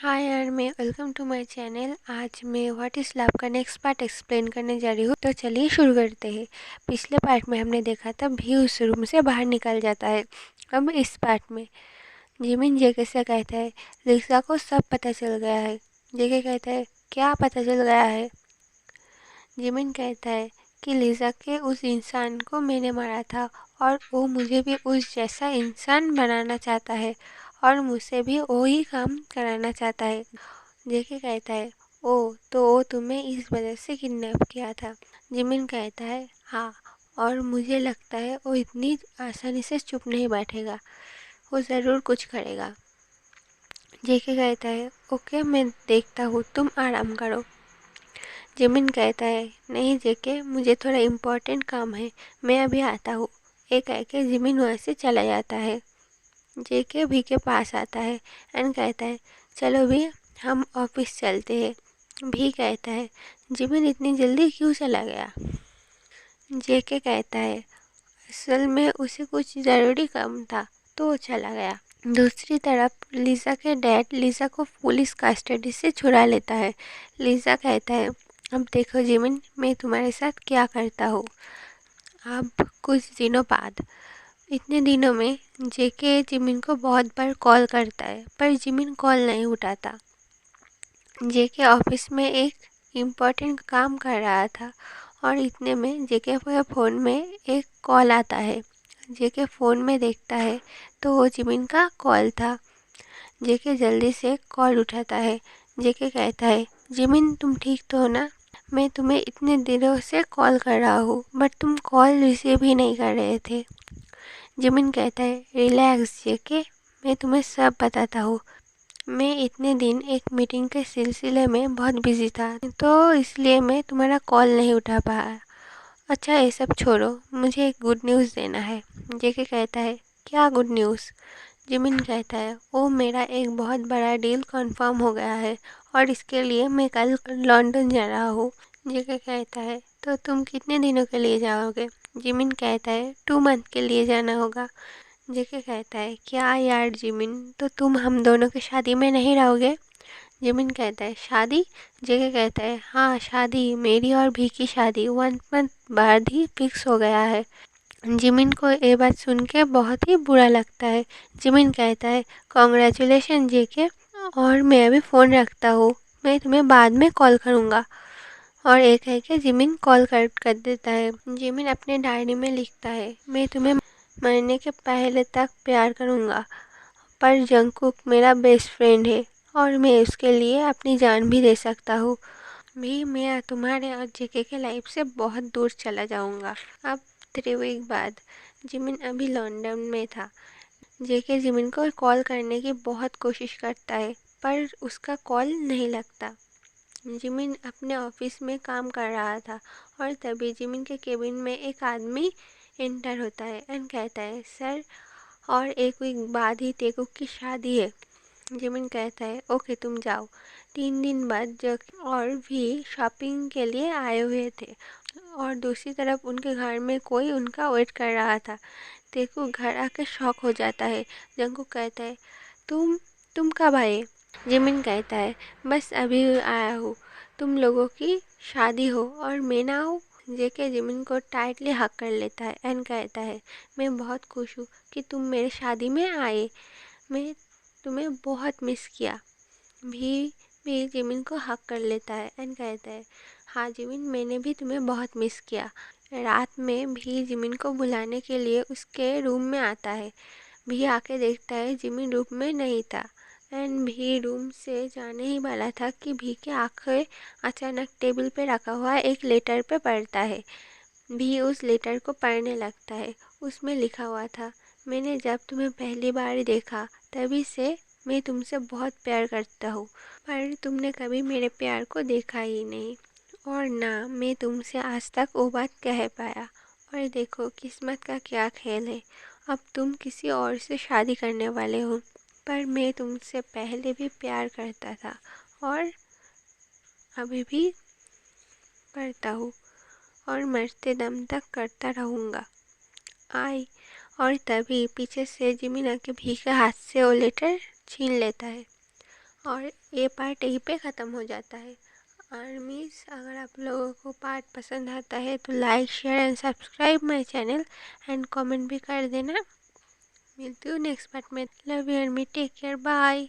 हाय यार, मैं welcome to my channel. आज मैं व्हाट इज़ लव का नेक्स्ट पार्ट एक्सप्लेन करने जा रही हूँ। तो चलिए शुरू करते हैं। पिछले पार्ट में हमने देखा था भी उस रूम से बाहर निकल जाता है। अब इस पार्ट में जिमिन जेके से कहता है लिसा को सब पता चल गया है। जेके कहता है क्या पता चल गया है। जिमिन कहता है कि लिसा के उस इंसान को मैंने मारा था और वो मुझे भी उस जैसा इंसान बनाना चाहता है और मुझसे भी वही काम कराना चाहता है। जेके कहता है ओ तो वो तुम्हें इस वजह से किडनैप किया था। जिमिन कहता है हाँ, और मुझे लगता है वो इतनी आसानी से चुप नहीं बैठेगा, वो ज़रूर कुछ करेगा। जेके कहता है ओके, मैं देखता हूँ, तुम आराम करो। जिमिन कहता है नहीं जेके, मुझे थोड़ा इम्पोर्टेंट काम है, मैं अभी आता हूँ। ये कह के जिमिन वहाँ से चला जाता है। जेके भी के पास आता है एंड कहता है चलो भी हम ऑफिस चलते हैं। भी कहता है जिमिन इतनी जल्दी क्यों चला गया। जेके कहता है असल में उसे कुछ ज़रूरी काम था तो वो चला गया। दूसरी तरफ लिसा के डैड लिसा को पुलिस कस्टडी से छुड़ा लेता है। लिसा कहता है अब देखो जिमिन, मैं तुम्हारे साथ क्या करता हूँ। अब कुछ दिनों बाद, इतने दिनों में जेके जिमिन को बहुत बार कॉल करता है पर जिमिन कॉल नहीं उठाता। जेके ऑफिस में एक इम्पोर्टेंट काम कर रहा था और इतने में जेके के फ़ोन में एक कॉल आता है। जेके फ़ोन में देखता है तो वो जिमिन का कॉल था। जेके जल्दी से कॉल उठाता है। जेके कहता है जिमिन तुम ठीक तो हो ना, मैं तुम्हें इतने दिनों से कॉल कर रहा हूँ बट तुम कॉल रिसीव ही नहीं कर रहे थे। जिमिन कहता है रिलैक्स जेके, मैं तुम्हें सब बताता हूँ। मैं इतने दिन एक मीटिंग के सिलसिले में बहुत बिजी था तो इसलिए मैं तुम्हारा कॉल नहीं उठा पाया। अच्छा ये सब छोड़ो, मुझे एक गुड न्यूज़ देना है। जेके कहता है क्या गुड न्यूज़। जिमिन कहता है वो मेरा एक बहुत बड़ा डील कंफर्म हो गया है और इसके लिए मैं कल लंदन जा रहा हूँ। जेके कहता है तो तुम कितने दिनों के लिए जाओगे। जिमिन कहता है 2 मंथ के लिए जाना होगा। जेके कहता है क्या यार जिमिन, तो तुम हम दोनों की शादी में नहीं रहोगे। जिमिन कहता है शादी। जेके कहता है हाँ शादी, मेरी और भी की शादी 1 मंथ बाद ही फिक्स हो गया है। जिमिन को ये बात सुन के बहुत ही बुरा लगता है। जिमिन कहता है कॉन्ग्रेचुलेशन जेके, और मैं अभी फ़ोन रखता हूँ, मैं तुम्हें बाद में कॉल करूँगा। और एक है कि जिमिन कॉल कट कर देता है। जिमिन अपने डायरी में लिखता है मैं तुम्हें मरने के पहले तक प्यार करूँगा, पर जंगकुक मेरा बेस्ट फ्रेंड है और मैं उसके लिए अपनी जान भी दे सकता हूँ। भी मैं तुम्हारे और जेके के लाइफ से बहुत दूर चला जाऊँगा। अब 3 वीक बाद जिमिन अभी लंदन में था। जेके जिमिन को कॉल करने की बहुत कोशिश करता है पर उसका कॉल नहीं लगता। जिमिन अपने ऑफिस में काम कर रहा था और तभी जिमिन के केबिन में एक आदमी एंटर होता है एंड कहता है सर, और एक वीक बाद ही तेकुक की शादी है। जिमिन कहता है ओके तुम जाओ। 3 दिन बाद जग और भी शॉपिंग के लिए आए हुए थे और दूसरी तरफ उनके घर में कोई उनका वेट कर रहा था। तेकुक घर आके शॉक हो जाता है। जंगकुक कहता है तुम तुम कब आए। जिमिन कहता है बस अभी आया हूँ, तुम लोगों की शादी हो और मैं ना हूँ। जेके जिमिन को टाइटली हक कर लेता है एंड कहता है मैं बहुत खुश हूँ कि तुम मेरे शादी में आए, मैं तुम्हें बहुत मिस किया। भी जिमिन को हक कर लेता है एंड कहता है हाँ जिमिन, मैंने भी तुम्हें बहुत मिस किया। रात में भी जिमिन को बुलाने के लिए उसके रूम में आता है। भी आके देखता है जिमिन रूम में नहीं था एंड भी रूम से जाने ही वाला था कि भी के आंखें अचानक टेबल पे रखा हुआ एक लेटर पे पढ़ता है। भी उस लेटर को पढ़ने लगता है। उसमें लिखा हुआ था मैंने जब तुम्हें पहली बार देखा तभी से मैं तुमसे बहुत प्यार करता हूँ, पर तुमने कभी मेरे प्यार को देखा ही नहीं और ना मैं तुमसे आज तक वो बात कह पाया। और देखो किस्मत का क्या खेल है, अब तुम किसी और से शादी करने वाले हो, पर मैं तुमसे पहले भी प्यार करता था और अभी भी करता हूँ और मरते दम तक करता रहूँगा। आई, और तभी पीछे से जिमिन आके भी के हाथ से वो लेटर छीन लेता है और ये पार्ट यहीं पे ख़त्म हो जाता है। आर्मीज़, अगर आप लोगों को पार्ट पसंद आता है तो like share and subscribe my channel and comment भी कर देना। मिलती हूँ नेक्स्ट पार्ट में। Love you and me, take care, bye.